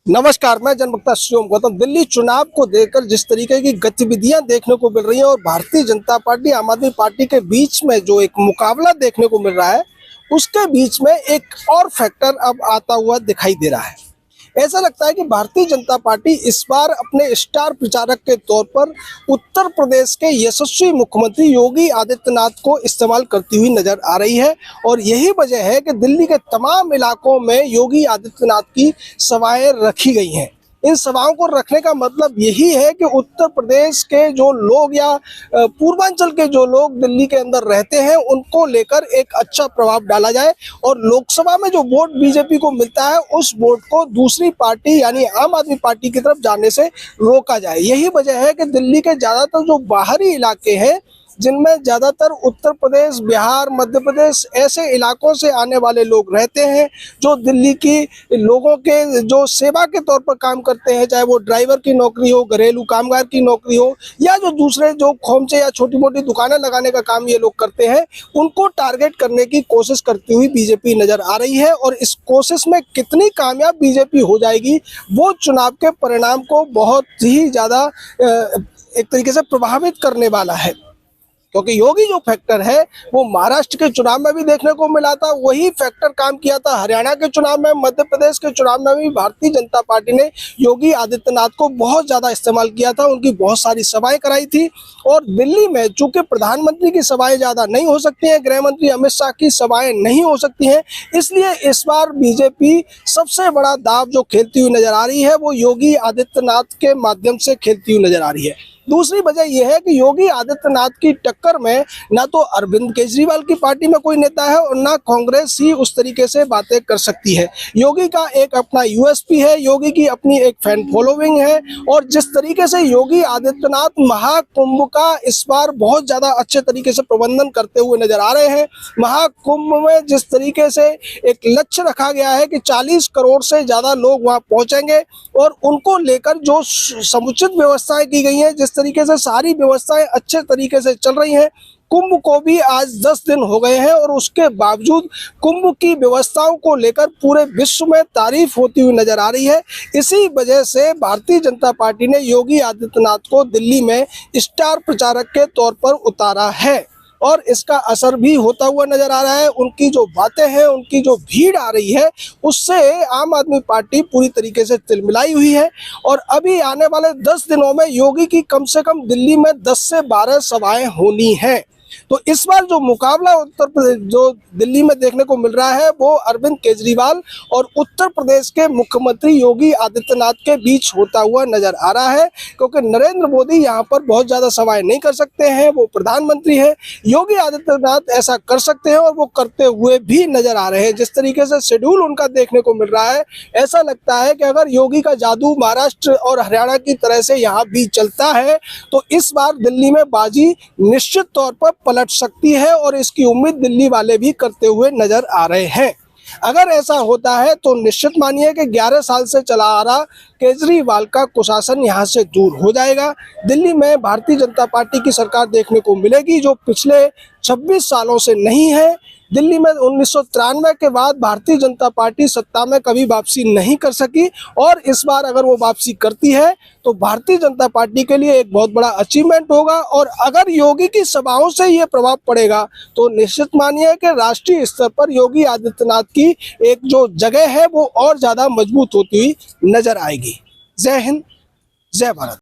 नमस्कार, मैं जनवक्ता शिवम गौतम। दिल्ली चुनाव को देखकर जिस तरीके की गतिविधियां देखने को मिल रही हैं और भारतीय जनता पार्टी आम आदमी पार्टी के बीच में जो एक मुकाबला देखने को मिल रहा है, उसके बीच में एक और फैक्टर अब आता हुआ दिखाई दे रहा है। ऐसा लगता है कि भारतीय जनता पार्टी इस बार अपने स्टार प्रचारक के तौर पर उत्तर प्रदेश के यशस्वी मुख्यमंत्री योगी आदित्यनाथ को इस्तेमाल करती हुई नजर आ रही है। और यही वजह है कि दिल्ली के तमाम इलाकों में योगी आदित्यनाथ की सभाएं रखी गई हैं। इन सभाओं को रखने का मतलब यही है कि उत्तर प्रदेश के जो लोग या पूर्वांचल के जो लोग दिल्ली के अंदर रहते हैं, उनको लेकर एक अच्छा प्रभाव डाला जाए और लोकसभा में जो वोट बीजेपी को मिलता है, उस वोट को दूसरी पार्टी यानी आम आदमी पार्टी की तरफ जाने से रोका जाए। यही वजह है कि दिल्ली के ज़्यादातर जो बाहरी इलाके हैं, जिनमें ज़्यादातर उत्तर प्रदेश, बिहार, मध्य प्रदेश ऐसे इलाकों से आने वाले लोग रहते हैं, जो दिल्ली की लोगों के जो सेवा के तौर पर काम करते हैं, चाहे वो ड्राइवर की नौकरी हो, घरेलू कामगार की नौकरी हो, या जो दूसरे जो खोमचे या छोटी मोटी दुकानें लगाने का काम ये लोग करते हैं, उनको टारगेट करने की कोशिश करती हुई बीजेपी नज़र आ रही है। और इस कोशिश में कितनी कामयाब बीजेपी हो जाएगी, वो चुनाव के परिणाम को बहुत ही ज़्यादा एक तरीके से प्रभावित करने वाला है। क्योंकि योगी जो फैक्टर है वो महाराष्ट्र के चुनाव में भी देखने को मिला था, वही फैक्टर काम किया था हरियाणा के चुनाव में, मध्य प्रदेश के चुनाव में भी भारतीय जनता पार्टी ने योगी आदित्यनाथ को बहुत ज़्यादा इस्तेमाल किया था। उनकी बहुत सारी सभाएं कराई थी। और दिल्ली में चूंकि प्रधानमंत्री की सभाएं ज़्यादा नहीं हो सकती हैं, गृह मंत्री अमित शाह की सभाएं नहीं हो सकती हैं, इसलिए इस बार बीजेपी सबसे बड़ा दाव जो खेलती हुई नजर आ रही है, वो योगी आदित्यनाथ के माध्यम से खेलती हुई नजर आ रही है। दूसरी वजह यह है कि योगी आदित्यनाथ की टक्कर में ना तो अरविंद केजरीवाल की पार्टी में कोई नेता है और ना कांग्रेस ही उस तरीके से बातें कर सकती है। योगी का एक अपना यूएसपी है, योगी की अपनी एक फैन फॉलोइंग है। और जिस तरीके से योगी आदित्यनाथ महाकुंभ का इस बार बहुत ज़्यादा अच्छे तरीके से प्रबंधन करते हुए नजर आ रहे हैं, महाकुंभ में जिस तरीके से एक लक्ष्य रखा गया है कि 40 करोड़ से ज़्यादा लोग वहाँ पहुँचेंगे और उनको लेकर जो समुचित व्यवस्थाएं की गई हैं, जिस तरीके से सारी व्यवस्थाएं अच्छे तरीके से चल रही हैं। कुंभ को भी आज 10 दिन हो गए हैं और उसके बावजूद कुंभ की व्यवस्थाओं को लेकर पूरे विश्व में तारीफ होती हुई नजर आ रही है। इसी वजह से भारतीय जनता पार्टी ने योगी आदित्यनाथ को दिल्ली में स्टार प्रचारक के तौर पर उतारा है और इसका असर भी होता हुआ नजर आ रहा है। उनकी जो बातें हैं, उनकी जो भीड़ आ रही है, उससे आम आदमी पार्टी पूरी तरीके से तिलमिलाई हुई है। और अभी आने वाले 10 दिनों में योगी की कम से कम दिल्ली में 10 से 12 सभाएं होनी हैं। तो इस बार जो मुकाबला उत्तर प्रदेश जो दिल्ली में देखने को मिल रहा है, वो अरविंद केजरीवाल और उत्तर प्रदेश के मुख्यमंत्री योगी आदित्यनाथ के बीच होता हुआ नजर आ रहा है। क्योंकि नरेंद्र मोदी यहाँ पर बहुत ज़्यादा सभाएं नहीं कर सकते हैं, वो प्रधानमंत्री हैं। योगी आदित्यनाथ ऐसा कर सकते हैं और वो करते हुए भी नजर आ रहे हैं। जिस तरीके से शेड्यूल उनका देखने को मिल रहा है, ऐसा लगता है कि अगर योगी का जादू महाराष्ट्र और हरियाणा की तरह से यहाँ भी चलता है, तो इस बार दिल्ली में बाजी निश्चित तौर पर पलट सकती है और इसकी उम्मीद दिल्ली वाले भी करते हुए नजर आ रहे हैं। अगर ऐसा होता है तो निश्चित मानिए कि 11 साल से चला आ रहा केजरीवाल का कुशासन यहाँ से दूर हो जाएगा। दिल्ली में भारतीय जनता पार्टी की सरकार देखने को मिलेगी, जो पिछले 26 सालों से नहीं है। दिल्ली में 1993 के बाद भारतीय जनता पार्टी सत्ता में कभी वापसी नहीं कर सकी और इस बार अगर वो वापसी करती है तो भारतीय जनता पार्टी के लिए एक बहुत बड़ा अचीवमेंट होगा। और अगर योगी की सभाओं से ये प्रभाव पड़ेगा तो निश्चित मानिए कि राष्ट्रीय स्तर पर योगी आदित्यनाथ की एक जो जगह है वो और ज़्यादा मजबूत होती हुई नजर आएगी। जय हिंद, जय भारत।